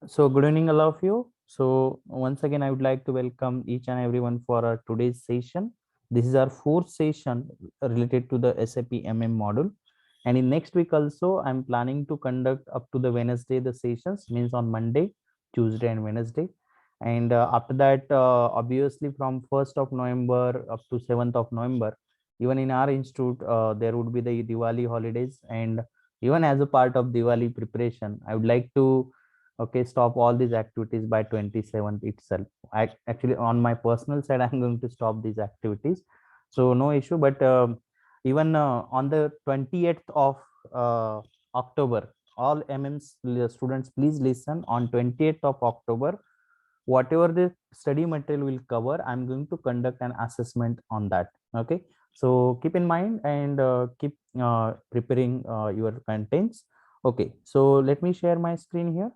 So good evening, all of you. So once again, I would like to welcome each and everyone for our today's session. This is our fourth session related to the SAP MM module. And in next week also, I'm planning to conduct up to the Wednesday the sessions, means on Monday, Tuesday, and Wednesday. And after that, obviously from 1st of November up to 7th of November, even in our institute, there would be the Diwali holidays. And even as a part of Diwali preparation, I would like to stop all these activities by 27th itself. I actually, on my personal side, I'm going to stop these activities, so no issue. But even on the 28th of October, all MMs students, please listen. On 28th of October, whatever the study material will cover, I'm going to conduct an assessment on that. Okay, so keep in mind and keep preparing your contents. Okay, so let me share my screen here.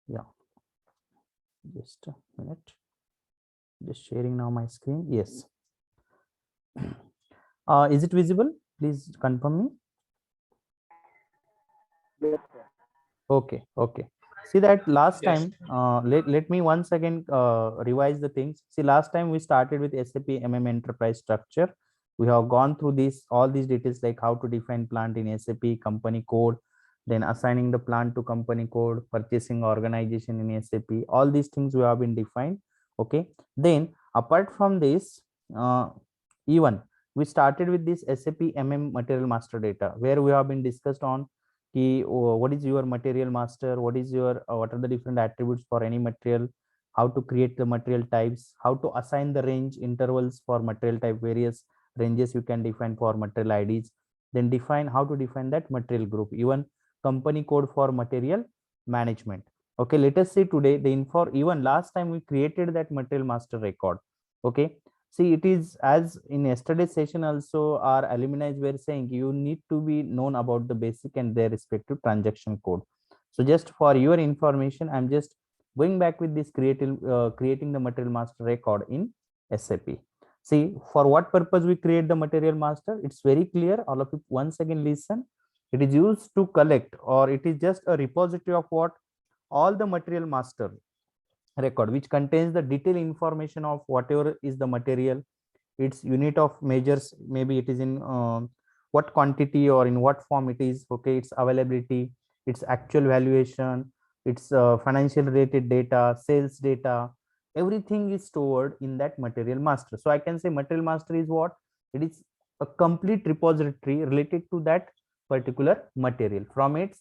Yeah, just a minute. Just sharing now my screen. Yes. Is it visible? Please confirm me. Yes, sir. Okay, okay. See that last time, let me once again revise the things. See, last time we started with SAP MM enterprise structure. We have gone through this, all these details, like how to define plant in SAP, company code, then assigning the plant to company code, purchasing organization in SAP. All these things we have been defined. Okay. Then apart from this, even we started with this SAP MM material master data, where we have been discussed on what is your material master, what is your what are the different attributes for any material, how to create the material types, how to assign the range intervals for material type, various ranges you can define for material IDs, then define how to define that material group, even company code for material management. Okay, let us see today the info. Even last time we created that material master record. Okay, see, it is as in yesterday's session also, our alumni were saying you need to be known about the basic and their respective transaction code. So just for your information, I'm just going back with this creating the material master record in SAP. See, for what purpose we create the material master? It's very clear. All of you once again listen. It is used to collect, or it is just a repository of what? All the material master record, which contains the detailed information of whatever is the material, its unit of measures, maybe it is in what quantity or in what form it is. Okay, its availability, its actual valuation, its financial related data, sales data, everything is stored in that material master. So I can say material master is what? It is a complete repository related to that particular material, from its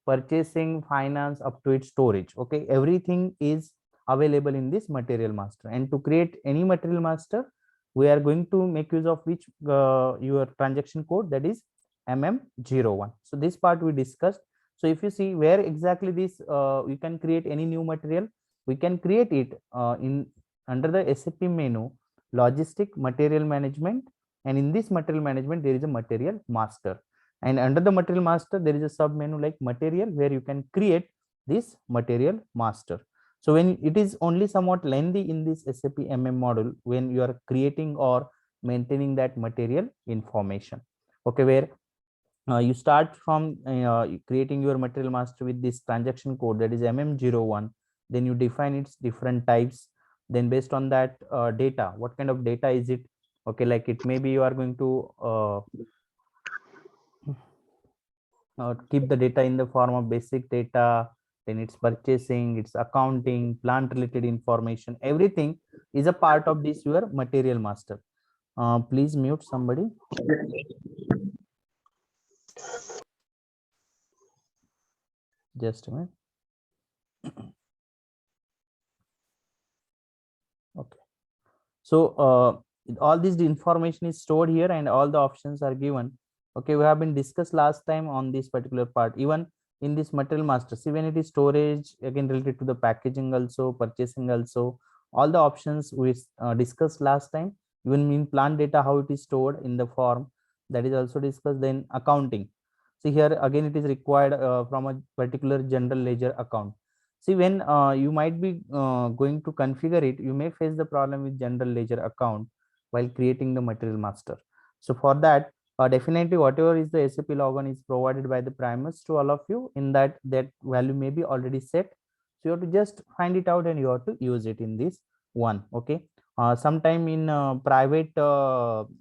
purchasing, finance, up to its storage. Okay, everything is available in this material master. And to create any material master, we are going to make use of which your transaction code, that is mm01. So this part we discussed. So if you see where exactly this you can create any new material, we can create it in under the SAP menu, logistic material management. And in this material management, there is a material master, and under the material master there is a sub menu like material, where you can create this material master. So when it is only somewhat lengthy in this SAP MM module, when you are creating or maintaining that material information. Okay, where you start from creating your material master with this transaction code, that is MM01. Then you define its different types. Then based on that data, what kind of data is it? Okay, like it maybe you are going to keep the data in the form of basic data, then it's purchasing, it's accounting, plant related information, everything is a part of this your material master. Please mute somebody. Just a minute. Okay, so all this information is stored here and all the options are given. Okay, we have been discussed last time on this particular part. Even in this material master, see, when it is storage, again related to the packaging also, purchasing also, all the options we discussed last time. Even in plant data, how it is stored in the form, that is also discussed. Then accounting, see here again it is required from a particular general ledger account. See, when you might be going to configure it, you may face the problem with general ledger account while creating the material master. So for that, definitely whatever is the SAP login is provided by the Primus to all of you, in that value may be already set. So you have to just find it out and you have to use it in this one. Okay. Sometime in private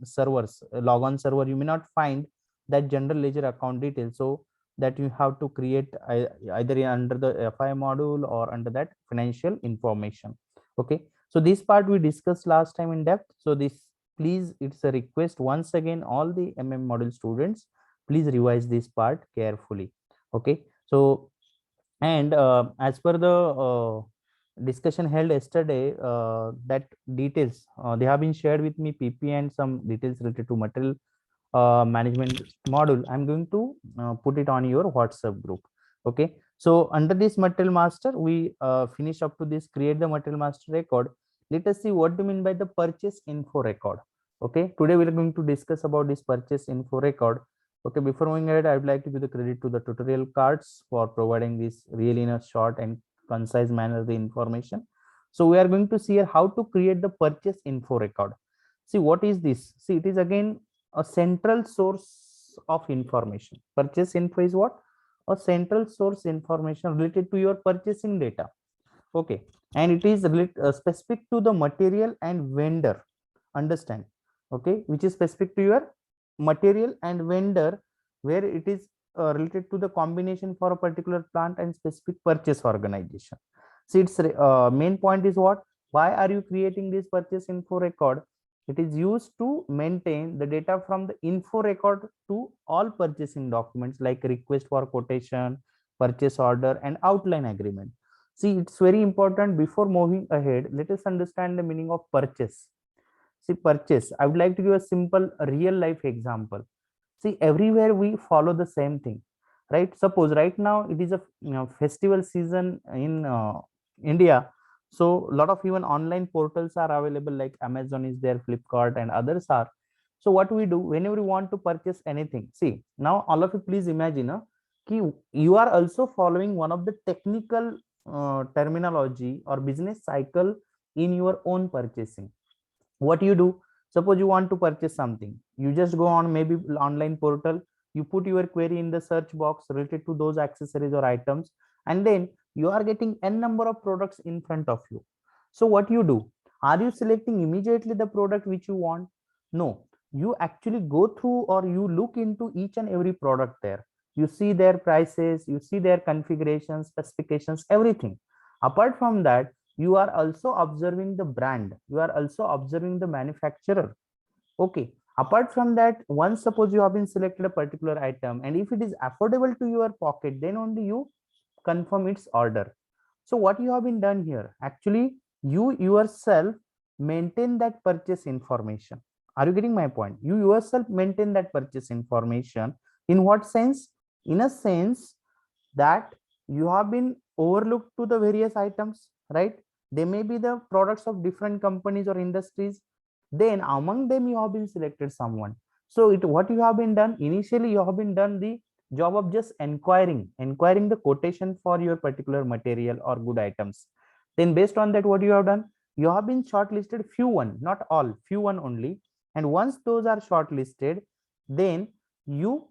servers, logon server, you may not find that general ledger account details. So that you have to create either under the FI module or under that financial information. Okay. So this part we discussed last time in depth. So this, please, it's a request once again, all the module students, please revise this part carefully. Okay. So, and as per the discussion held yesterday, that details they have been shared with me, PP and some details related to material management module. I'm going to put it on your WhatsApp group. Okay. So under this material master, we finish up to this create the material master record. Let us see what do you mean by the purchase info record. Okay. Today we are going to discuss about this purchase info record. Okay. Before moving ahead, I would like to give the credit to the tutorial cards for providing this really in a short and concise manner the information. So we are going to see how to create the purchase info record. See, what is this? See, it is again a central source of information. Purchase info is what? A central source information related to your purchasing data. Okay. And it is specific to the material and vendor. Understand? Okay. Which is specific to your material and vendor, where it is related to the combination for a particular plant and specific purchase organization. See, its main point is what? Why are you creating this purchase info record? It is used to maintain the data from the info record to all purchasing documents like request for quotation, purchase order, and outline agreement. See, it's very important. Before moving ahead, let us understand the meaning of purchase. See, purchase, I would like to give a simple real life example. See, everywhere we follow the same thing, right? Suppose right now it is a festival season in India. So a lot of even online portals are available, like Amazon is there, Flipkart and others are. So what we do whenever we want to purchase anything, see, now all of you please imagine you are also following one of the technical terminology or business cycle in your own purchasing. What you do, suppose you want to purchase something, you just go on maybe online portal, you put your query in the search box related to those accessories or items, and then you are getting n number of products in front of you. So what you do, are you selecting immediately the product which you want? No, you actually go through or you look into each and every product there. You see their prices, you see their configurations, specifications, everything. Apart from that, you are also observing the brand, you are also observing the manufacturer. Okay. Apart from that, once suppose you have been selected a particular item, and if it is affordable to your pocket, then only you confirm its order. So what you have been done here, actually you yourself maintain that purchase information. Are you getting my point? You yourself maintain that purchase information. In what sense? In a sense that you have been overlooked to the various items, right? They may be the products of different companies or industries. Then among them you have been selected someone. So it, what you have been done initially, you have been done the job of just inquiring the quotation for your particular material or good items. Then based on that, what you have done, you have been shortlisted few one, not all, few one only. And once those are shortlisted, then you,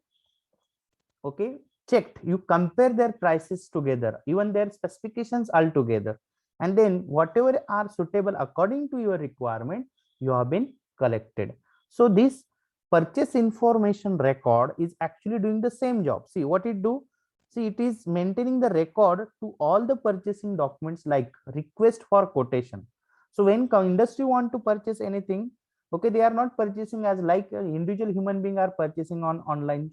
okay, checked, you compare their prices together, even their specifications all together, and then whatever are suitable according to your requirement, you have been collected. So this purchase information record is actually doing the same job. See what it do. See, it is maintaining the record to all the purchasing documents like request for quotation. So when industry want to purchase anything, okay, they are not purchasing as like individual human being are purchasing on online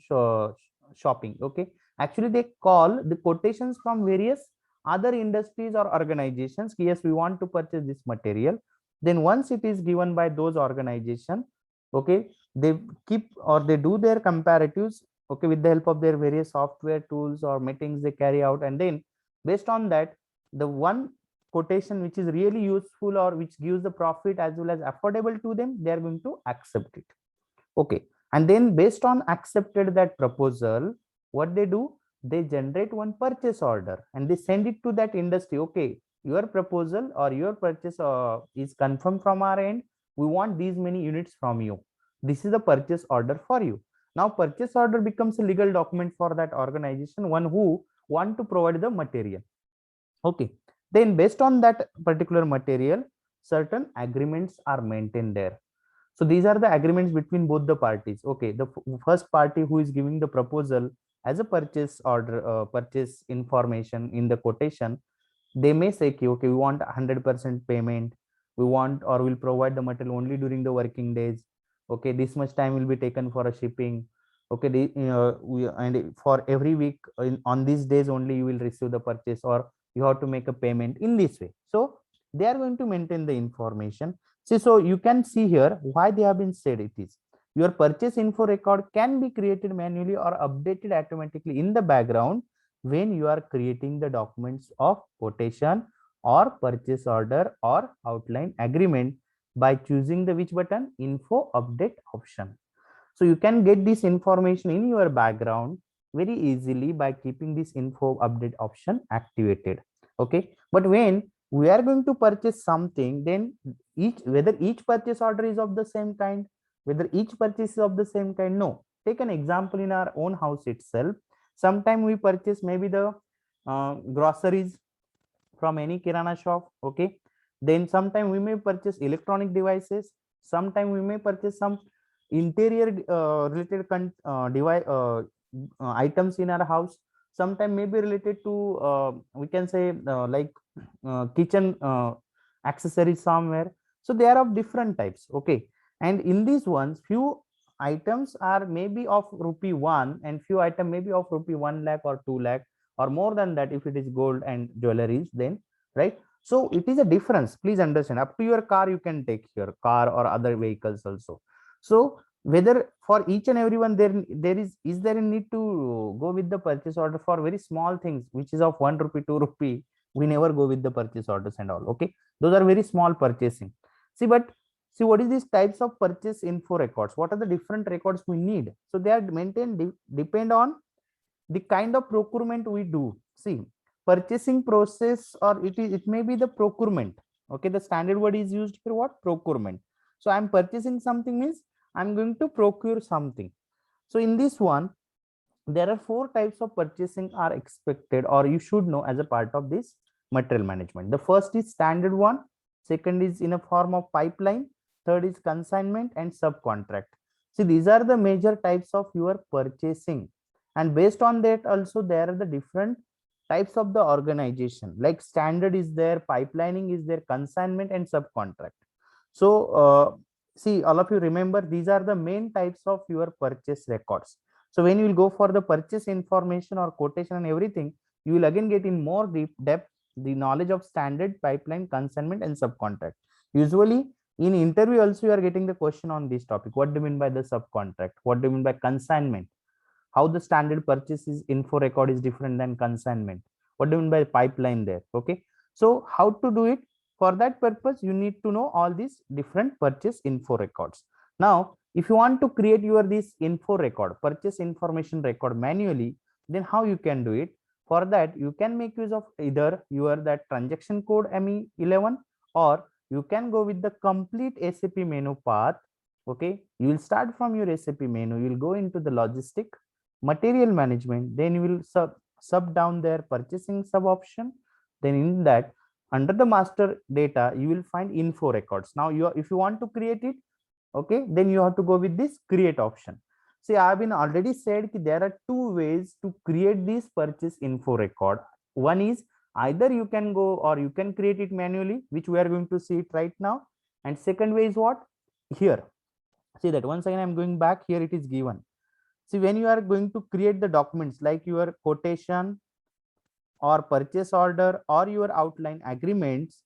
shopping. Okay, actually they call the quotations from various other industries or organizations. Yes, we want to purchase this material. Then once it is given by those organizations, okay, they keep or they do their comparatives, okay, with the help of their various software tools or meetings they carry out, and then based on that, the one quotation which is really useful or which gives the profit as well as affordable to them, they are going to accept it. Okay. And then based on accepted that proposal, what they do, they generate one purchase order and they send it to that industry. Okay, your proposal or your purchase is confirmed from our end. We want these many units from you. This is the purchase order for you. Now purchase order becomes a legal document for that organization, one who want to provide the material. Okay. Then based on that particular material, certain agreements are maintained there. So these are the agreements between both the parties. Okay, the first party who is giving the proposal as a purchase order, purchase information in the quotation, they may say, okay, we want 100% payment, we want or will provide the material only during the working days. Okay, this much time will be taken for a shipping. Okay, and for every week on these days only you will receive the purchase, or you have to make a payment in this way. So they are going to maintain the information. See, so you can see here why they have been said. It is your purchase info record can be created manually or updated automatically in the background when you are creating the documents of quotation or purchase order or outline agreement by choosing the which button, info update option. So you can get this information in your background very easily by keeping this info update option activated. Okay, but when we are going to purchase something, then whether each purchase order is of the same kind, whether each purchase is of the same kind, no. Take an example in our own house itself. Sometime we purchase maybe the groceries from any kirana shop. Okay, then sometime we may purchase electronic devices, sometime we may purchase some interior related device items in our house, sometime may be related to we can say like kitchen accessories somewhere. So they are of different types. Okay, and in these ones few items are maybe of rupee 1 and few item maybe of rupee 1 lakh or 2 lakh or more than that if it is gold and jewelries, then right. So it is a difference, please understand. Up to your car you can take your car or other vehicles also. So whether for each and everyone there is there a need to go with the purchase order for very small things which is of 1 rupee 2 rupee, we never go with the purchase orders and all. Okay, those are very small purchasing. See, but see what is these types of purchase info records, what are the different records we need. So they are maintained depend on the kind of procurement we do. See, purchasing process, or it may be the procurement. Okay, the standard word is used here, what, procurement. So I'm purchasing something means I'm going to procure something. So in this one there are 4 types of purchasing are expected or you should know as a part of this material management. The first is standard one, second is in a form of pipeline, third is consignment and subcontract. See, these are the major types of your purchasing, and based on that also there are the different types of the organization, like standard is there, pipelining is there, consignment and subcontract. So see, all of you remember these are the main types of your purchase records. So when you will go for the purchase information or quotation and everything, you will again get in more deep depth the knowledge of standard, pipeline, consignment and subcontract. Usually in interview also you are getting the question on this topic. What do you mean by the subcontract? What do you mean by consignment? How the standard purchases info record is different than consignment? What do you mean by pipeline there? Okay, so how to do it? For that purpose you need to know all these different purchase info records. Now if you want to create your this info record, purchase information record manually, then how you can do it? For that you can make use of either your that transaction code ME11, or you can go with the complete SAP menu path. Okay, you will start from your SAP menu, you will go into the logistic material management, then you will sub down there purchasing sub option. Then in that under the master data you will find info records. Now if you want to create it, okay, then you have to go with this create option. See, I have been already said that there are 2 ways to create this purchase info record. One is either you can go or you can create it manually, which we are going to see it right now. And second way is what? Here, see that once again I'm going back, here it is given. See, when you are going to create the documents like your quotation or purchase order or your outline agreements,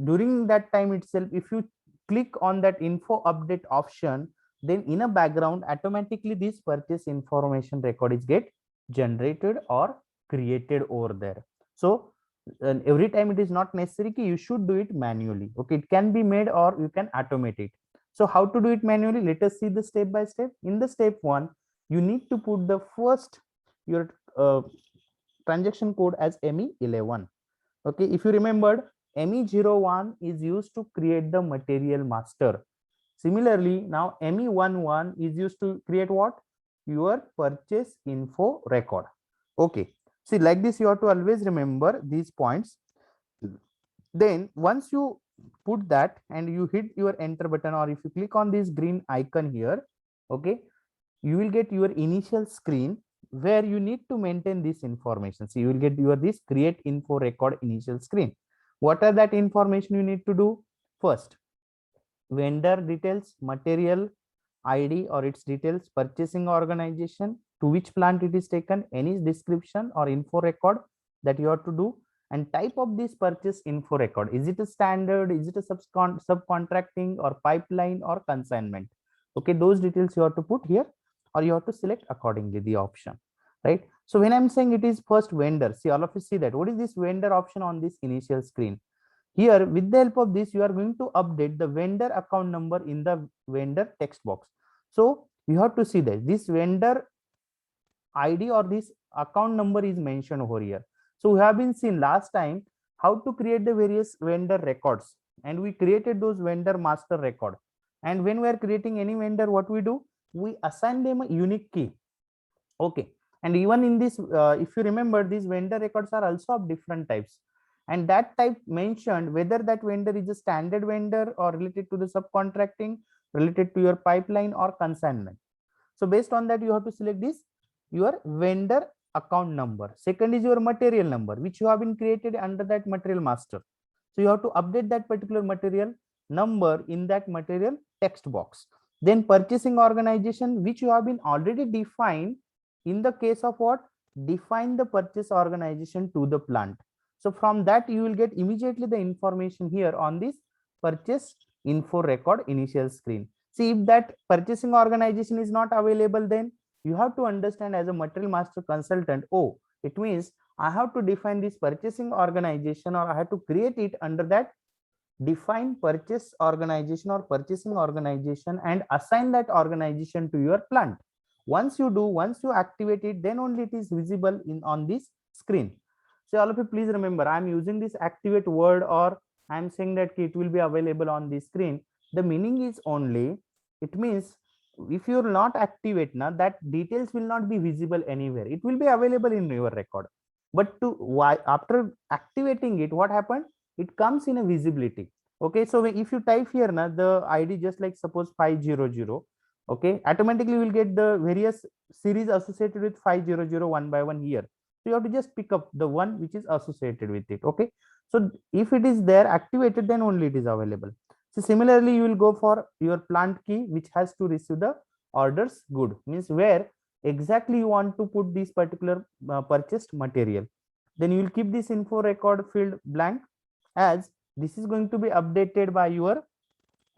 during that time itself if you click on that info update option, then in a background automatically this purchase information record is get generated or created over there. So every time it is not necessary you should do it manually. Okay, it can be made or you can automate it. So how to do it manually? Let us see the step by step. In the step 1 you need to put the first your transaction code as ME11. Okay, if you remembered, ME01 is used to create the material master. Similarly, now ME11 is used to create what? Your purchase info record. Okay, see, like this you have to always remember these points. Then once you put that and you hit your enter button, or if you click on this green icon here, okay, you will get your initial screen where you need to maintain this information. So you will get your this create info record initial screen. What are that information you need to do? First, vendor details, material ID or its details, purchasing organization, to which plant it is taken, any description or info record that you have to do, and type of this purchase info record. Is it a standard? Is it a subcontracting or pipeline or consignment? Okay, those details you have to put here, or you have to select accordingly the option, right? So when I'm saying it is first vendor, see, all of you see that. What is this vendor option on this initial screen? Here, with the help of this, you are going to update the vendor account number in the vendor text box. So you have to see that this vendor ID or this account number is mentioned over here. So we have been seen last time how to create the various vendor records, and we created those vendor master record. And when we are creating any vendor, what we do? We assign them a unique key. Okay. And even in this, if you remember, these vendor records are also of different types. And that type mentioned whether that vendor is a standard vendor or related to the subcontracting, related to your pipeline or consignment. So based on that, you have to select this your vendor account number. Second is your material number, which you have been created under that material master. So you have to update that particular material number in that material text box. Then purchasing organization, which you have been already defined in the case of what? Define the purchase organization to the plant. So from that, you will get immediately the information here on this purchase info record initial screen. See, if that purchasing organization is not available, then you have to understand as a material master consultant, oh, it means I have to define this purchasing organization, or I have to create it under that define purchase organization or purchasing organization, and assign that organization to your plant. Once you activate it, then only it is visible in on this screen. So all of you, please remember, I'm using this activate word, or I'm saying that it will be available on the screen. The meaning is only, it means if you're not activate now, that details will not be visible anywhere. It will be available in your record, but to why after activating it, what happened? It comes in a visibility. Okay, so if you type here now the ID, just like suppose 500, okay, automatically you will get the various series associated with 500 one by one here. So you have to just pick up the one which is associated with it. Okay, so if it is there activated, then only it is available. So similarly, you will go for your plant key, which has to receive the orders good, means where exactly you want to put this particular purchased material. Then you will keep this info record field blank, as this is going to be updated by your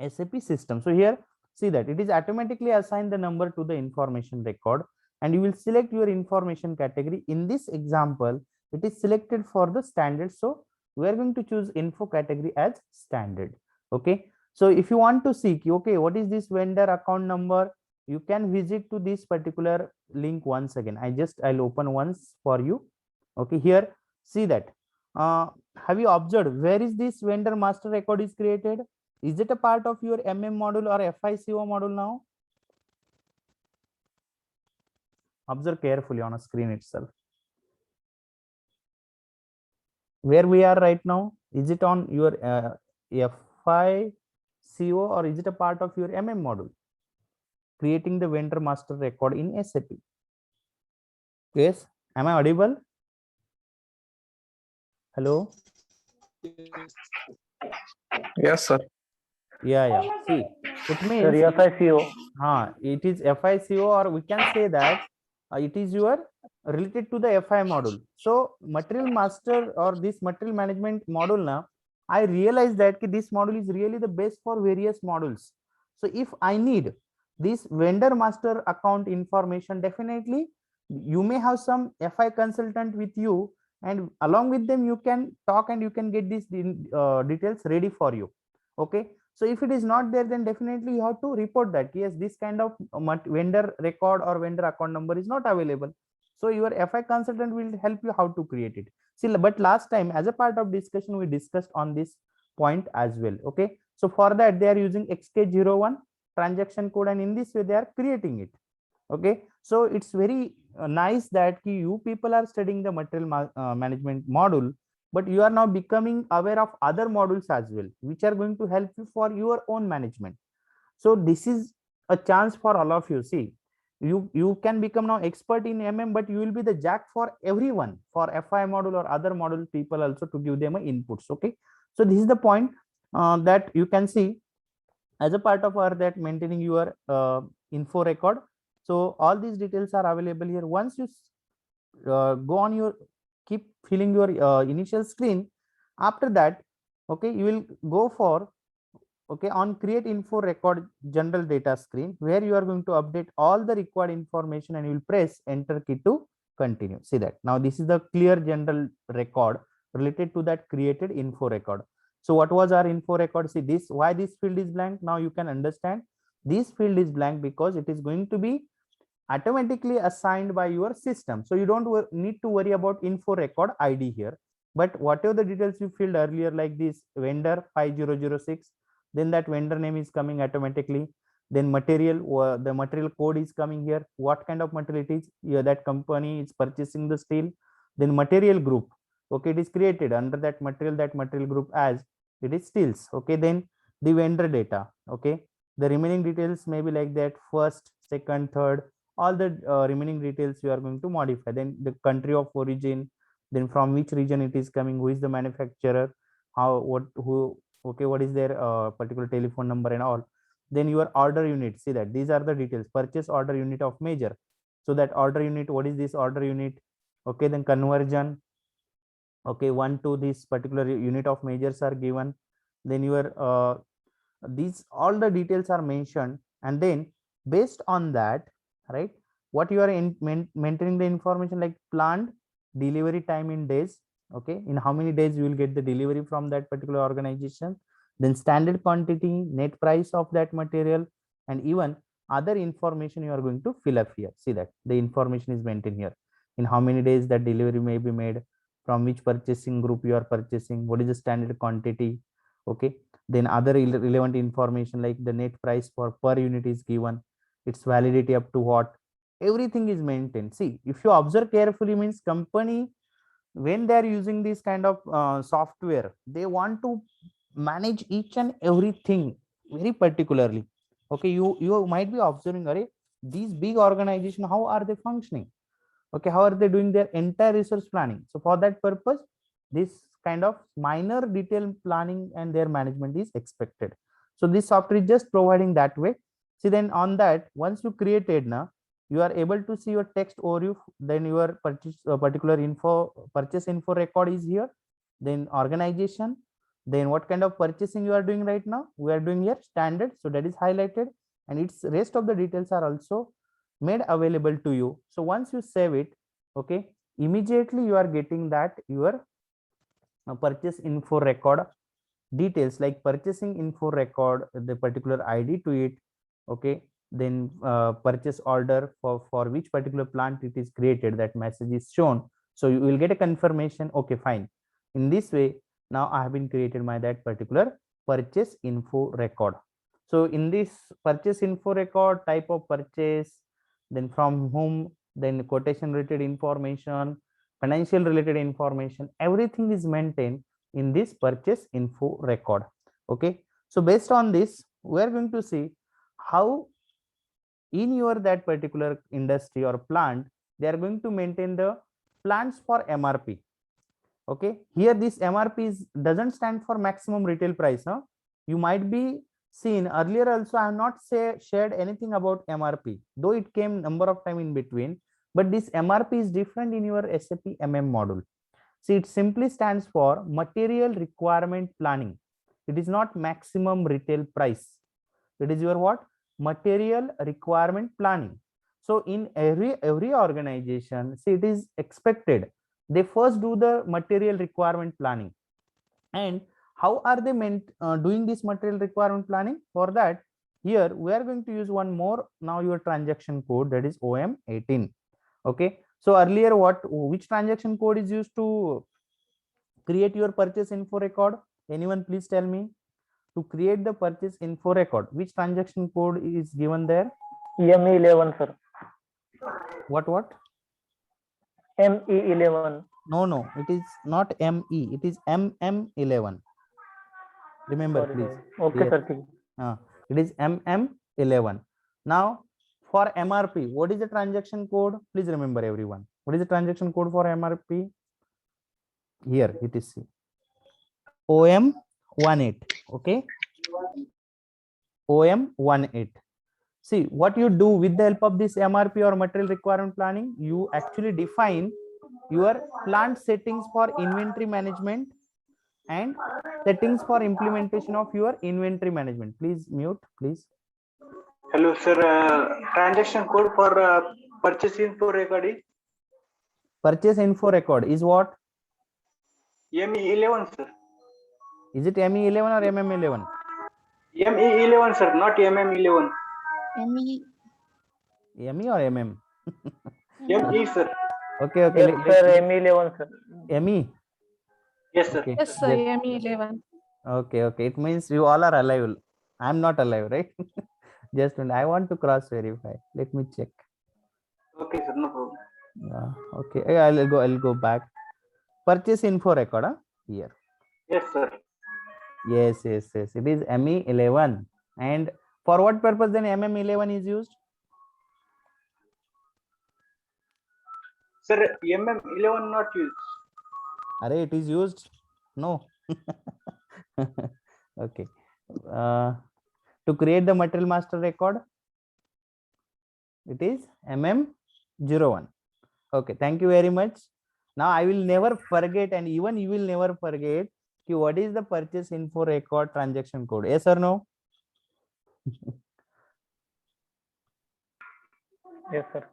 SAP system. So here, see that it is automatically assigned the number to the information record, and you will select your information category. In this example, it is selected for the standard. So we are going to choose info category as standard. Okay, so if you want to see, okay, what is this vendor account number, you can visit to this particular link once again. I'll open once for you. Okay, here, see that have you observed where is this vendor master record is created? Is it a part of your MM module or FICO module now? Observe carefully on a screen itself. Where we are right now, is it on your FICO or is it a part of your MM module? Creating the vendor master record in SAP. Yes, am I audible? Hello? Yes, sir. Yeah. See, it means it is FICO, or we can say that it is your related to the FI module. So material master or this material management module now, I realized that this module is really the best for various modules. So if I need this vendor master account information, definitely you may have some FI consultant with you, and along with them you can talk and you can get these details ready for you. Okay, so if it is not there, then definitely you have to report that yes, this kind of vendor record or vendor account number is not available. So your FI consultant will help you how to create it. See, but last time as a part of discussion, we discussed on this point as well. Okay, so for that they are using XK01 transaction code, and in this way they are creating it. Okay, so it's very nice that you people are studying the material management module, but you are now becoming aware of other modules as well, which are going to help you for your own management. So this is a chance for all of you. See, you can become now expert in but you will be the jack for everyone, for FI module or other module people also, to give them inputs. Okay, so this is the point that you can see as a part of our that maintaining your info record. So all these details are available here. Once you go on your, keep filling your initial screen, after that, okay, you will go for, okay, on create info record general data screen, where you are going to update all the required information, and you will press enter key to continue. See that now this is the clear general record related to that created info record. So what was our info record? See this, why this field is blank. Now you can understand this field is blank because it is going to be automatically assigned by your system. So you don't need to worry about info record ID here, but whatever the details you filled earlier, like this vendor 5006, then that vendor name is coming automatically. Then material, the material code is coming here, what kind of material it is, yeah, that company is purchasing the steel. Then material group, okay, it is created under that material group as it is steels. Okay, then the vendor data. Okay, the remaining details may be like that, first, second, third, all the remaining details you are going to modify. Then the country of origin, then from which region it is coming, who is the manufacturer, how, what, who, okay, what is their particular telephone number and all. Then your order unit, see that these are the details, purchase order unit of major. So that order unit, what is this order unit? Okay, then conversion, okay, 1 to this particular unit of majors are given. Then your these all the details are mentioned, and then based on that, right, what you are maintaining the information like planned delivery time in days. Okay, in how many days you will get the delivery from that particular organization. Then standard quantity, net price of that material, and even other information you are going to fill up here. See that the information is maintained here, in how many days that delivery may be made, from which purchasing group you are purchasing, what is the standard quantity. Okay, then other relevant information like the net price for per unit is given, its validity up to what, everything is maintained. See, if you observe carefully, means company, when they are using this kind of software, they want to manage each and everything very particularly. Okay, you might be observing, are these big organization, how are they functioning? Okay, how are they doing their entire resource planning? So for that purpose, this kind of minor detail planning and their management is expected. So this software is just providing that way. See, then on that, once you created now, you are able to see your text overview. Then your purchase particular purchase info record is here. Then organization, then what kind of purchasing you are doing right now, we are doing here standard, so that is highlighted, and its rest of the details are also made available to you. So once you save it, okay, immediately you are getting that your purchase info record details, like purchasing info record, the particular ID to it. Okay, then purchase order for which particular plant it is created, that message is shown. So you will get a confirmation. Okay, fine. In this way, now I have been created my that particular purchase info record. So in this purchase info record, type of purchase, then from whom, then quotation related information, financial related information, everything is maintained in this purchase info record. Okay, so based on this, we are going to see how in your that particular industry or plant, they are going to maintain the plans for MRP. Okay, here this MRP doesn't stand for maximum retail price. Huh? You might be seen earlier also, I have not shared anything about MRP, though it came number of time in between, but this MRP is different in your SAP module. See, it simply stands for material requirement planning. It is not maximum retail price. It is your what? Material requirement planning. So in every organization, see, it is expected they first do the material requirement planning. And how are they doing this material requirement planning? For that, here we are going to use one more now your transaction code, that is OM18. Okay, so earlier which transaction code is used to create your purchase info record? Anyone please tell me? To create the purchase info record, which transaction code is given there? ME11, sir. What? ME11. No, it is not ME, it is MM11. Remember, Sorry, please. sorry. Okay, Yes. sir. ठीक है. It is MM11. Now, for MRP, what is the transaction code? Please remember, everyone. What is the transaction code for MRP? Here it is OM18. Okay, OM18. See, what you do with the help of this MRP or material requirement planning, you actually define your plant settings for inventory management and settings for implementation of your inventory management. Please mute, please. Hello, sir. Transaction code for purchase info record is Purchase info record is what? ME11, sir. Is it ME11 or MM11? ME11, sir, not MM11. ME. ME or MM? ME, sir. Okay, okay. Yes, sir. ME11, sir. ME. Yes, sir. Okay. Yes, sir. ME11. Okay, okay. It means you all are alive. I'm not alive, right? Just when I want to cross verify. Let me check. Okay, sir. No problem. Okay. I'll go back. Purchase info record. Here. Yes, sir. Yes. It is ME11. And for what purpose then MM11 is used? Sir, MM11 not used. Array, it is used? No. Okay. To create the material master record, it is MM01. Okay, thank you very much. Now I will never forget, and even you will never forget, what is the purchase info record transaction code? Yes or no? Yes, sir.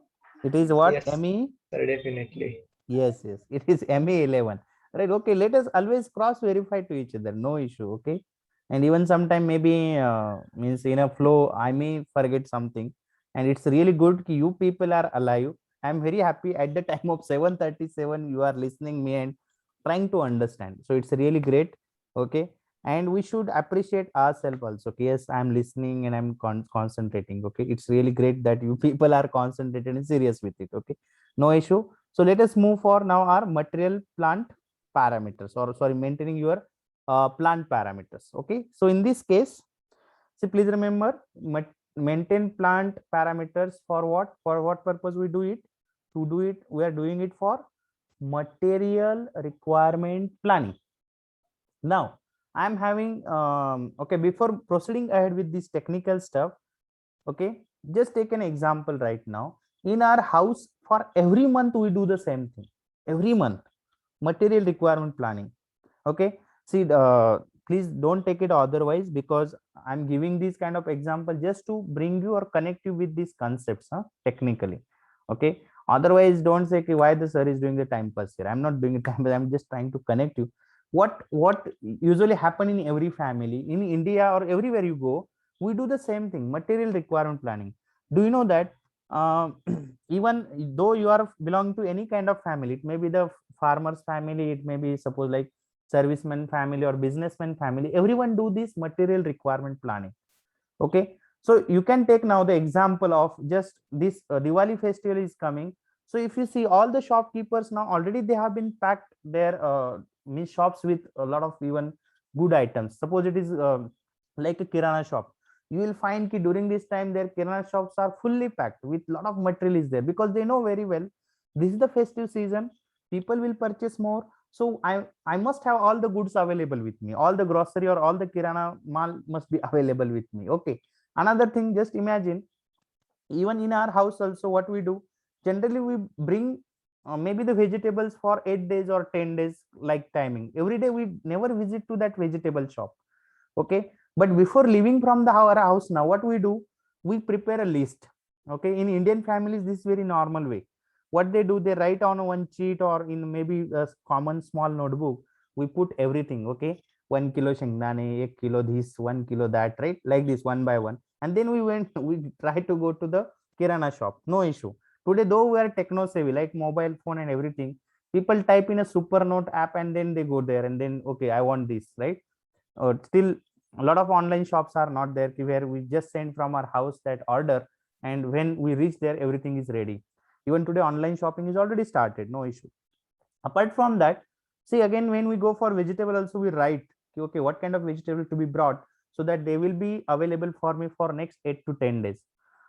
It is what? Yes, ME? sir, definitely. Yes. It is ME11. Right. Okay. Let us always cross verify to each other. No issue. Okay. And even sometime maybe means in a flow, I may forget something. And it's really good you people are alive. I'm very happy at the time of 7:37 you are listening me and trying to understand. So it's really great. Okay. And we should appreciate ourselves also. Okay, yes, I'm listening and I'm concentrating. Okay. It's really great that you people are concentrated and serious with it. Okay. No issue. So let us move for now our material plant parameters, or sorry, maintaining your plant parameters. Okay. So in this case, see, please remember, maintain plant parameters for what? For what purpose we do it? To do it, we are doing it for material requirement planning. Now, I'm having, okay, before proceeding ahead with this technical stuff, okay, just take an example right now. In our house, for every month, we do the same thing. Every month, material requirement planning. Okay, see, please don't take it otherwise, because I'm giving this kind of example just to bring you or connect you with these concepts technically. Okay, otherwise don't say why the sir is doing the time pass here. I'm not doing a time pass. I'm just trying to connect you. What usually happen in every family in India or everywhere you go, we do the same thing, material requirement planning. Do you know that even though you are belonging to any kind of family, it may be the farmer's family, it may be suppose like serviceman family or businessman family, everyone do this material requirement planning. Okay, so you can take now the example of just this Diwali festival is coming. So if you see all the shopkeepers now already they have been packed their means shops with a lot of even good items. Suppose it is like a kirana shop, you will find that during this time their kirana shops are fully packed with lot of material is there, because they know very well this is the festive season, people will purchase more. So I must have all the goods available with me, all the grocery or all the kirana mal must be available with me. Okay, another thing, just imagine, even in our house also what we do, generally we bring maybe the vegetables for 8 days or 10 days, like timing every day we never visit to that vegetable shop. Okay, but before leaving from our house, now what we do, we prepare a list. Okay, in Indian families this is very normal way. What they do, they write on one sheet or in maybe a common small notebook, we put everything. Okay, 1 kilo shengdane, 1 kilo this, 1 kilo that, right, like this one by one. And then we try to go to the kirana shop, no issue. Today though we are techno savvy, like mobile phone and everything, people type in a super note app and then they go there and then okay, I want this, right? Or still a lot of online shops are not there, where we just send from our house that order, and when we reach there everything is ready. Even today online shopping is already started, no issue. Apart from that, see again, when we go for vegetable also we write, okay, what kind of vegetable to be brought, so that they will be available for me for next 8 to 10 days.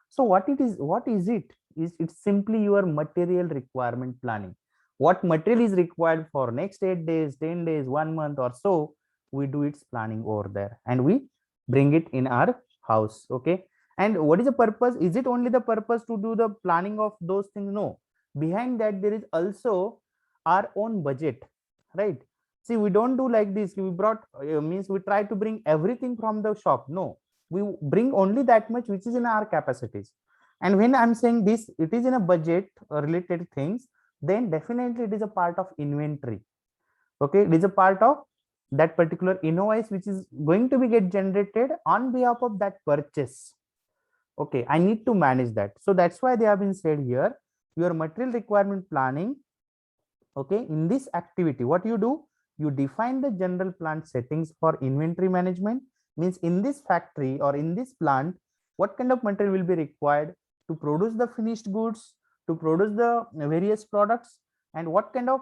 So what is it? Is it's simply your material requirement planning. What material is required for next 8 days, 10 days, 1 month or so, we do its planning over there and we bring it in our house. Okay. And what is the purpose? Is it only the purpose to do the planning of those things? No. Behind that, there is also our own budget, right? See, we don't do like this. We brought means we try to bring everything from the shop. No, we bring only that much which is in our capacities. And when I'm saying this, it is in a budget related things, then definitely it is a part of inventory. Okay, it is a part of that particular invoice which is going to be get generated on behalf of that purchase. Okay, I need to manage that. So that's why they have been said here, your material requirement planning. Okay, in this activity, what you do, you define the general plant settings for inventory management. Means in this factory or in this plant, what kind of material will be required to produce the finished goods, to produce the various products, and what kind of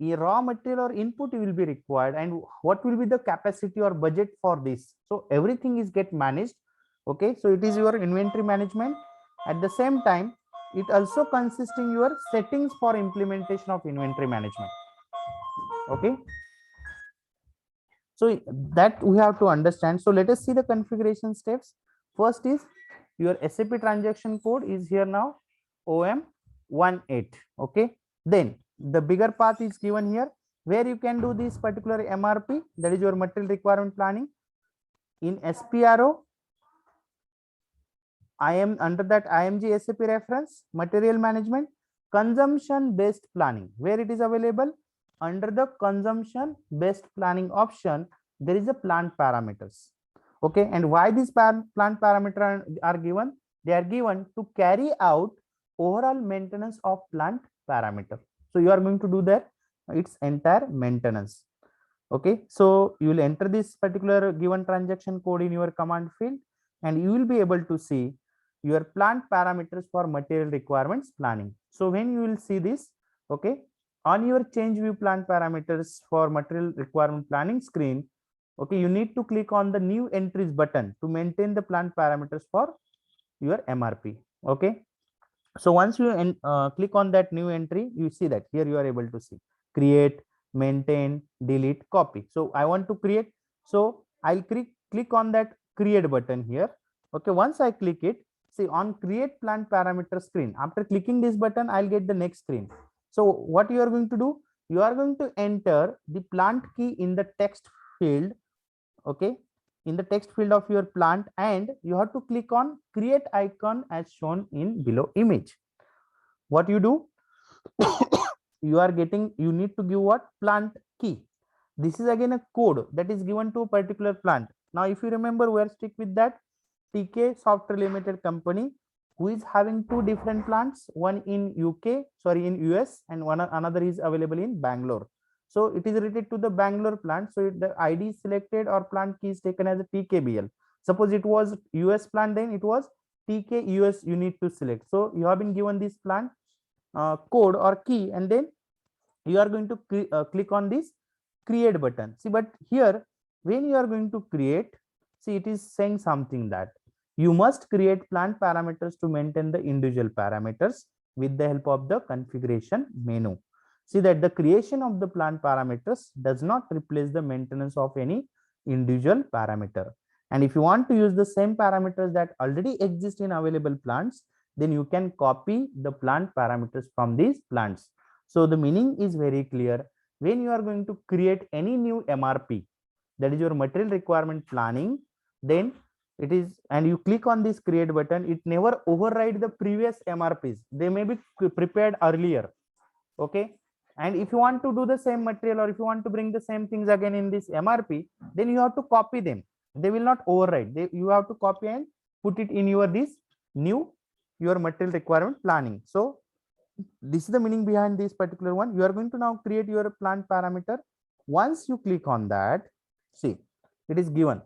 raw material or input will be required, and what will be the capacity or budget for this. So everything is get managed. Okay, so it is your inventory management. At the same time, it also consists in your settings for implementation of inventory management. Okay, so that we have to understand. So let us see the configuration steps. First is your SAP transaction code is here now, OM18. Okay, then the bigger path is given here where you can do this particular MRP, that is your material requirement planning. In SPRO, I am under that IMG SAP reference, material management, consumption based planning, where it is available under the consumption based planning option, there is a plant parameters. Okay, and why these plant parameters are given? They are given to carry out overall maintenance of plant parameter. So you are going to do that, its entire maintenance. Okay, so you will enter this particular given transaction code in your command field, and you will be able to see your plant parameters for material requirements planning. So when you will see this, okay, on your change view plant parameters for material requirement planning screen, okay, you need to click on the new entries button to maintain the plant parameters for your MRP. Okay, so once you click on that new entry, you see that here you are able to see create, maintain, delete, copy. So I want to create, so I'll click on that create button here. Okay, once I click it, see on create plant parameter screen, after clicking this button, I'll get the next screen. So what you are going to do, you are going to enter the plant key in the text field. Okay, in the text field of your plant, and you have to click on create icon as shown in below image. What you do, you need to give what? Plant key. This is again a code that is given to a particular plant. Now if you remember, we are stick with that TK Software Limited company, who is having two different plants, one in in US, and another is available in Bangalore. So it is related to the Bangalore plant. So the ID is selected or plant key is taken as a TKBL. Suppose it was US plant, then it was TK US you need to select. So you have been given this plant code or key, and then you are going to click on this create button. See, but here when you are going to create, see, it is saying something that you must create plant parameters to maintain the individual parameters with the help of the configuration menu. See that the creation of the plant parameters does not replace the maintenance of any individual parameter. And if you want to use the same parameters that already exist in available plants, then you can copy the plant parameters from these plants. So the meaning is very clear. When you are going to create any new MRP, that is your material requirement planning, then it is, and you click on this create button, it never override the previous MRPs. They may be prepared earlier. Okay, and if you want to do the same material, or if you want to bring the same things again in this MRP, then you have to copy them. They will not override. You have to copy and put it in your your material requirement planning. So this is the meaning behind this particular one. You are going to now create your plant parameter. Once you click on that, see, it is given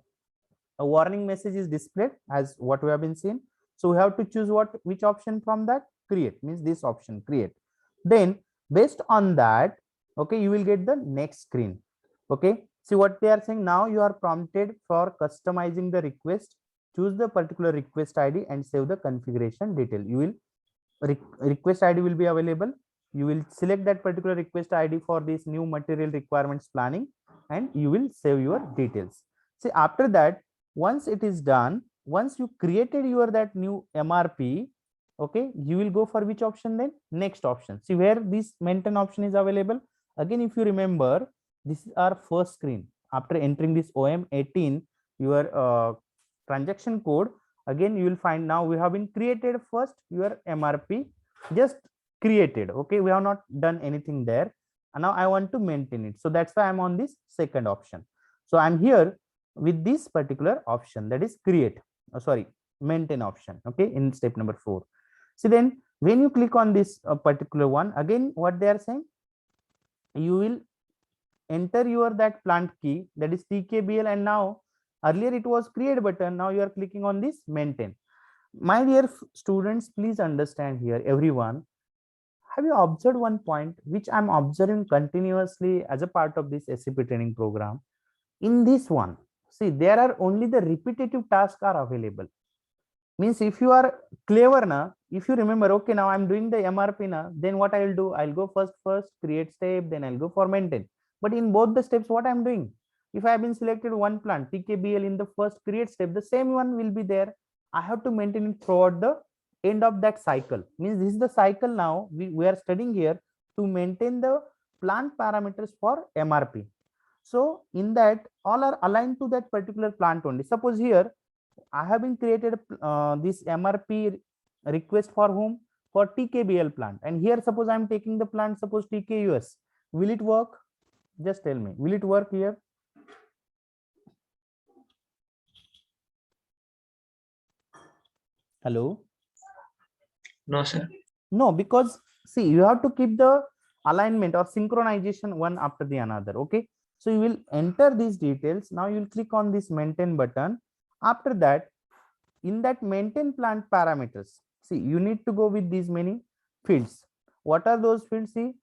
a warning message is displayed as what we have been seen. So we have to choose which option from that. Create means this option, create. Then based on that, Okay, you will get the next screen. Okay, see what they are saying. Now you are prompted for customizing the request. Choose the particular request ID and save the configuration detail. You will request ID will be available. You will select that particular request ID for this new material requirements planning, and you will save your details. See, after that, once it is done, once you created your that new MRP, okay, you will go for which option then? Next option. See where this maintain option is available. Again, if you remember, this is our first screen. After entering this OM18, your transaction code, again you will find now we have been created first your MRP, just created. Okay, we have not done anything there, and now I want to maintain it. So that's why I'm on this second option. So I'm here with this particular option, that is create, sorry, maintain option. Okay, in step number 4. So then when you click on this particular one, again what they are saying, you will enter your that plant key, that is TKBL, and now earlier it was create button, now you are clicking on this maintain. My dear students, please understand here, everyone, have you observed one point which I'm observing continuously as a part of this SAP training program? In this one, see, there are only the repetitive tasks are available. Means if you are clever na, if you remember, okay, now I'm doing the MRP na, then what I'll do, I'll go first create step, then I'll go for maintain. But in both the steps, what I'm doing, if I have been selected one plant TKBL in the first create step, the same one will be there. I have to maintain it throughout the end of that cycle. Means this is the cycle. Now we are studying here to maintain the plant parameters for MRP. So in that, all are aligned to that particular plant only. Suppose here I have been created this MRP request for whom? For TKBL plant, and here suppose I'm taking the plant, suppose TKUS. Will it work? Just tell me, will it work here? Hello? No, sir. No, because see, you have to keep the alignment or synchronization one after the another. Okay, so you will enter these details. Now you will click on this maintain button. After that, in that maintain plant parameters, see, you need to go with these many fields. What are those fields? See,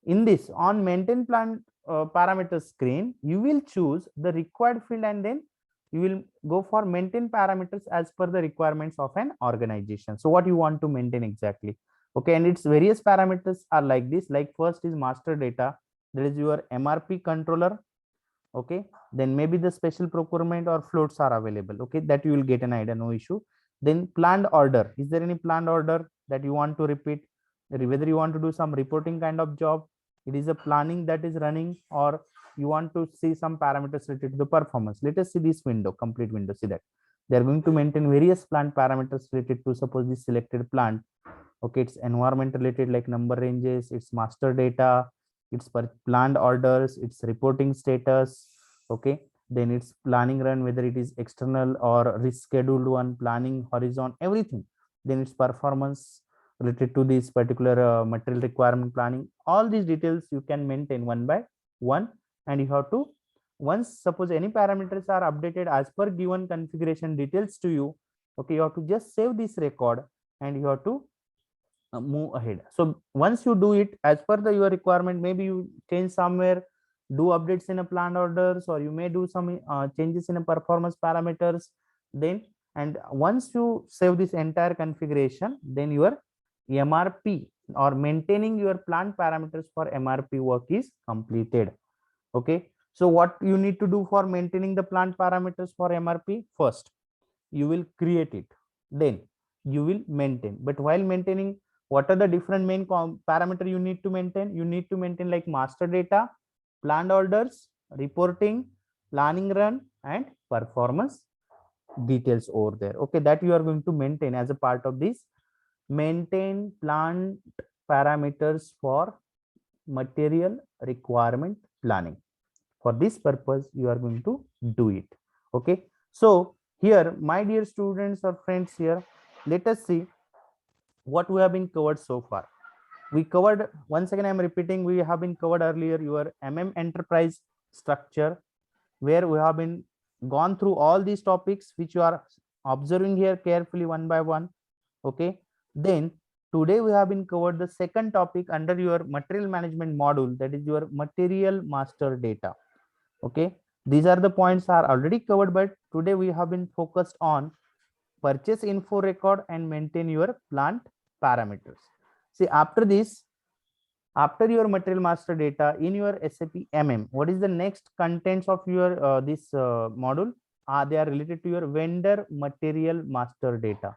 in this on maintain plant parameters screen, you will choose the required field, and then you will go for maintain parameters as per the requirements of an organization. So what you want to maintain exactly? Okay, and its various parameters are like this. Like first is master data, that is your MRP controller. Okay, then maybe the special procurement or floats are available. Okay, that you will get an idea, no issue. Then planned order, is there any planned order that you want to repeat, whether you want to do some reporting kind of job, it is a planning that is running, or you want to see some parameters related to the performance. Let us see this window, complete window. See that they are going to maintain various plant parameters related to suppose this selected plant. Okay, it's environment related like number ranges, it's master data, it's per planned orders, it's reporting status. Okay, then it's planning run, whether it is external or rescheduled one, planning horizon, everything. Then it's performance related to this particular material requirement planning. All these details you can maintain one by one, and you have to, once suppose any parameters are updated as per given configuration details to you, okay, you have to just save this record and you have to move ahead. So once you do it as per the your requirement, maybe you change somewhere, do updates in a planned orders, or you may do some changes in a performance parameters, then, and once you save this entire configuration, then your MRP or maintaining your plant parameters for MRP work is completed. Okay, so what you need to do for maintaining the plant parameters for MRP? First you will create it, then you will maintain. But while maintaining, what are the different main parameter you need to maintain? You need to maintain like master data, planned orders, reporting, planning run, and performance details over there. Okay, that you are going to maintain as a part of this maintain plant parameters for material requirement planning. For this purpose you are going to do it. Okay, so here my dear students or friends, here let us see what we have been covered so far. We covered, once again I'm repeating, we have been covered earlier your enterprise structure, where we have been gone through all these topics which you are observing here carefully one by one. Okay, then today we have been covered the second topic under your material management module, that is your material master data. Okay, these are the points are already covered, but today we have been focused on purchase info record and maintain your plant parameters. See, after this, after your material master data in your SAP MM, what is the next contents of your this module? They are related to your vendor material master data.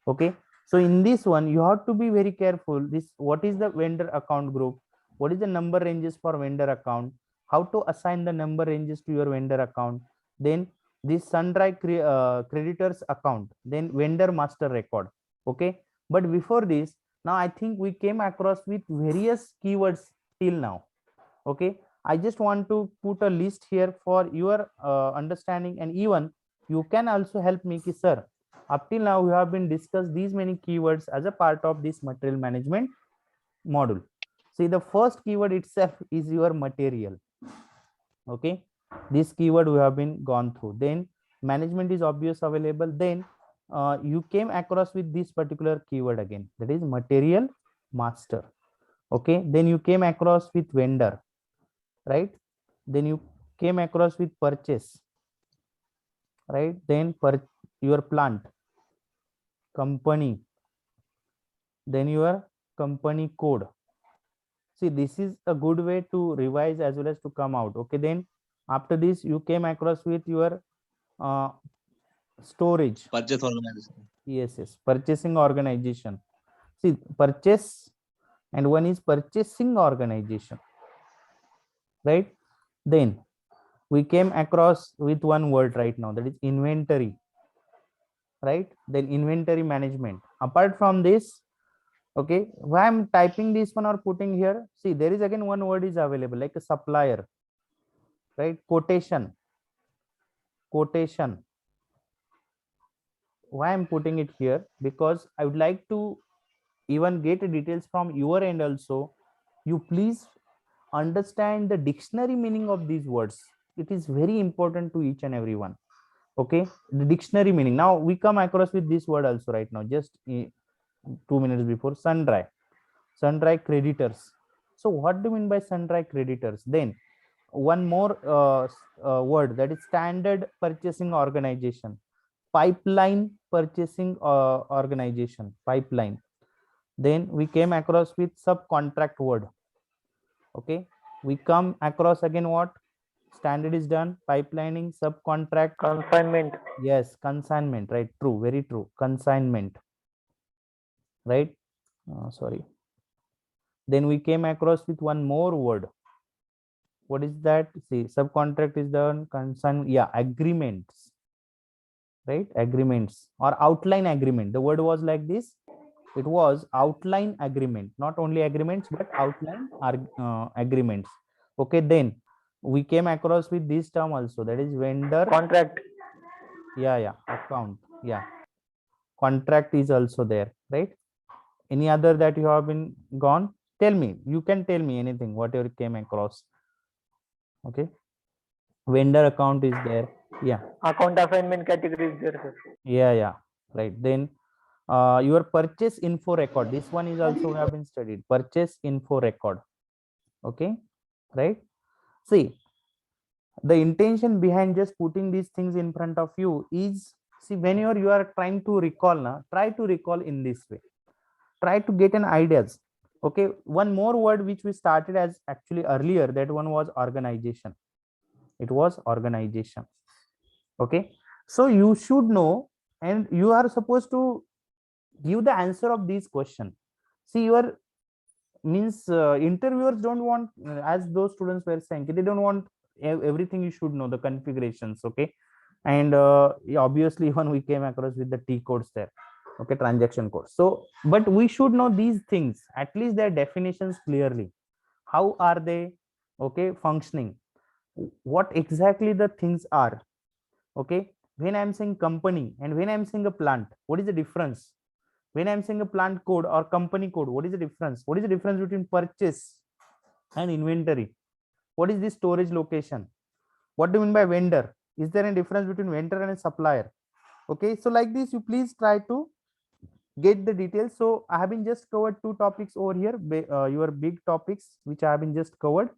Okay, so in this one you have to be very careful. This, what is the vendor account group, what is the number ranges for vendor account, how to assign the number ranges to your vendor account, then this sundry creditors account, then vendor master record. Okay, but before this, now I think we came across with various keywords till now. Okay, I just want to put a list here for your understanding, and even you can also help me, ki, sir, up till now we have been discussed these many keywords as a part of this material management module. See, the first keyword itself is your material. Okay, this keyword we have been gone through. Then management is obvious available. Then you came across with this particular keyword again, that is material master. Okay, then you came across with vendor, right? Then you came across with purchase, right? Then your plant, company, then your company code. See, this is a good way to revise as well as to come out. Okay, then after this you came across with your storage. Purchase organization. Yes, purchasing organization. See, purchase, and one is purchasing organization, right? Then we came across with one word right now, that is inventory, right? Then inventory management. Apart from this, okay, why I'm typing this one or putting here, see, there is again one word is available, like a supplier, right? Quotation. Why I'm putting it here, because I would like to even get details from your end also. You please understand the dictionary meaning of these words. It is very important to each and everyone. Okay, the dictionary meaning. Now we come across with this word also right now, just 2 minutes before, sundry creditors. So what do you mean by sundry creditors? Then one more word, that is standard purchasing organization, pipeline purchasing organization, pipeline. Then we came across with subcontract word. Okay, we come across again what, standard is done, pipelining, subcontract, Consignment. yes, consignment, right? True, very true, consignment, right? Sorry. Then we came across with one more word. What is that? See, subcontract is done, consign, yeah, agreements, right? Agreements or outline agreement. The word was like this. It was outline agreement, not only agreements but outline agreements. Okay, then we came across with this term also, that is vendor Contract. Yeah, account, yeah, contract is also there, right? Any other that you have been gone? Tell me, you can tell me anything whatever came across. Okay, vendor account is there, yeah. Account assignment category is there, sir. Yeah, right. Then your purchase info record, this one is also we have been studied, purchase info record. Okay, right? See, the intention behind just putting these things in front of you is, see, whenever you are trying to recall, try to recall in this way, try to get an ideas. Okay, one more word which we started as actually earlier, that one was organization. It was organization. Okay, so you should know, and you are supposed to give the answer of these questions. See, your means interviewers don't want, as those students were saying, they don't want everything you should know, the configurations. Okay, and obviously when we came across with the T codes there, okay, transaction codes. So but we should know these things, at least their definitions clearly. How are they, okay, functioning, what exactly the things are. Okay, when I'm saying company and when I'm saying a plant, what is the difference? When I'm saying a plant code or company code, what is the difference? What is the difference between purchase and inventory? What is the storage location? What do you mean by vendor? Is there a difference between vendor and a supplier? Okay, so like this, you please try to get the details. So I have been just covered two topics over here, your big topics which I have been just covered.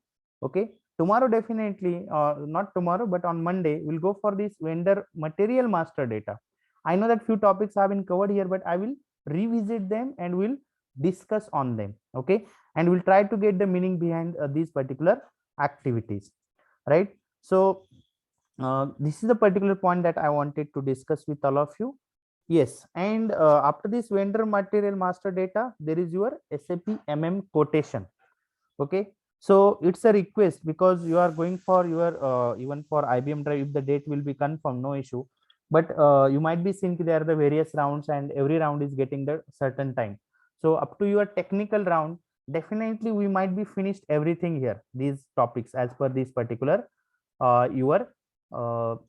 Okay, tomorrow definitely, not tomorrow, but on Monday, we'll go for this vendor material master data. I know that few topics have been covered here, but I will revisit them and we'll discuss on them. Okay, and we'll try to get the meaning behind these particular activities, right? So this is the particular point that I wanted to discuss with all of you. Yes, and after this vendor material master data, there is your SAP quotation. Okay, so it's a request because you are going for your even for IBM Drive, if the date will be confirmed, no issue. But you might be seeing there are the various rounds and every round is getting the certain time. So up to your technical round, definitely we might be finished everything here, these topics as per this particular your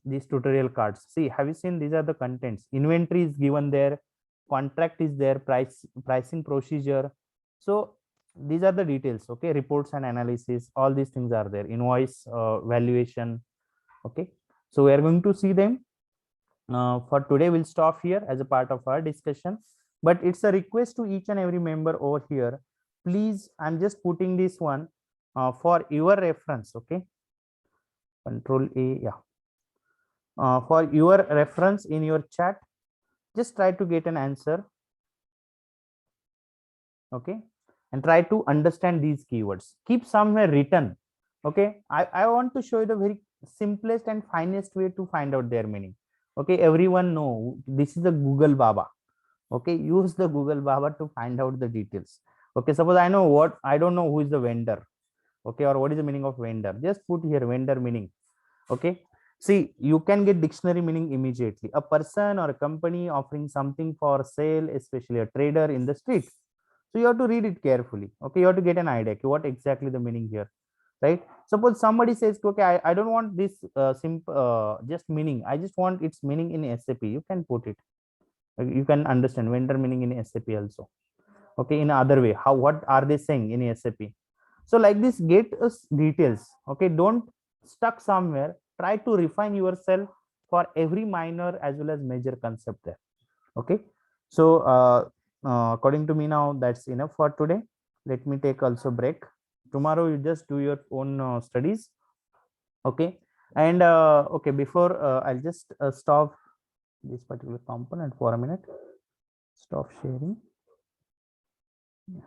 these tutorial cards. See, have you seen these are the contents? Inventory is given there, contract is there, pricing procedure. So these are the details. Okay, reports and analysis, all these things are there. Invoice valuation. Okay, so we are going to see them. For today, we'll stop here as a part of our discussion. But it's a request to each and every member over here. Please, I'm just putting this one for your reference. Okay, Control A, yeah. For your reference in your chat, just try to get an answer. Okay, and try to understand these keywords. Keep somewhere written. Okay, I want to show you the very simplest and finest way to find out their meaning. Okay, everyone know this is the Google Baba. Okay, use the Google Baba to find out the details. Okay, suppose I don't know who is the vendor. Okay, or what is the meaning of vendor? Just put here vendor meaning. Okay, see, you can get dictionary meaning immediately. A person or a company offering something for sale, especially a trader in the street. So you have to read it carefully. Okay, you have to get an idea what exactly the meaning here, right? Suppose somebody says, okay, I don't want this simple just meaning, I just want its meaning in SAP. You can put it. You can understand vendor meaning in SAP also. Okay, in other way, what are they saying in SAP? So like this, get us details. Okay, don't stuck somewhere. Try to refine yourself for every minor as well as major concept there. Okay, so according to me now, that's enough for today. Let me take also break. Tomorrow you just do your own studies. Okay, and okay, before I'll just stop this particular component for a minute. Stop sharing. Yeah.